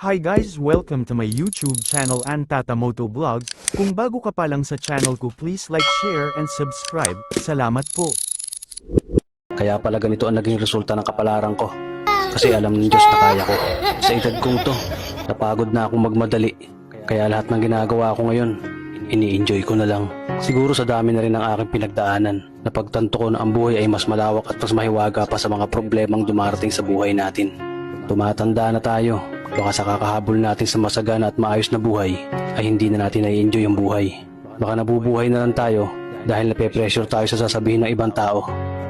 Hi guys, welcome to my YouTube channel Antatamoto Vlogs. Kung bago ka pa lang sa channel ko, please like, share, and subscribe. Salamat po. Kaya pala ganito ang naging resulta ng kapalaran ko. Kasi alam ng Diyos na kaya ko. Sa edad kong to, napagod na akong magmadali. Kaya lahat ng ginagawa ko ngayon, ini-enjoy ko na lang. Siguro sa dami na rin ng aking pinagdaanan, napagtanto ko na ang buhay ay mas malawak at mas mahiwaga pa sa mga problemang dumarating sa buhay natin. Tumatanda na tayo, baka sa kakahabol natin sa masagana at maayos na buhay, ay hindi na natin na-enjoy ang buhay. Baka nabubuhay na lang tayo dahil nape-pressure tayo sa sasabihin ng ibang tao.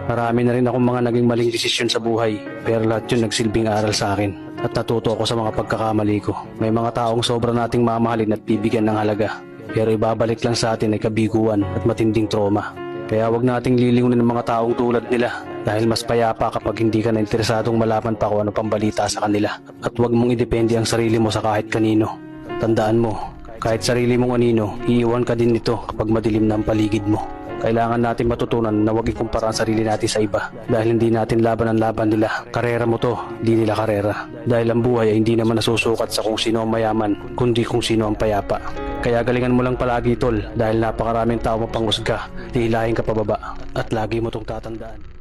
Marami na rin akong mga naging maling desisyon sa buhay, pero lahat yun nagsilbing aral sa akin at natuto ako sa mga pagkakamali ko. May mga taong sobra nating mamahalin at bibigyan ng halaga, pero ibabalik lang sa atin ay kabiguan at matinding trauma. Kaya wag nating lilingunin ng mga taong tulad nila dahil mas payapa kapag hindi ka na interesadong malaman pa kung ano pang balita sa kanila. At wag mong idepende ang sarili mo sa kahit kanino. Tandaan mo, kahit sarili mong anino, iiwan ka din nito kapag madilim na ang paligid mo. Kailangan natin matutunan na wag ikumpara ang sarili natin sa iba dahil hindi natin laban ang laban nila. Karera mo to, di nila karera. Dahil ang buhay ay hindi naman nasusukat sa kung sino ang mayaman, kundi kung sino ang payapa. Kaya galingan mo lang palagi tol dahil napakaraming tao mapanghusga, hihilahin ka pababa at lagi mo tong tatandaan.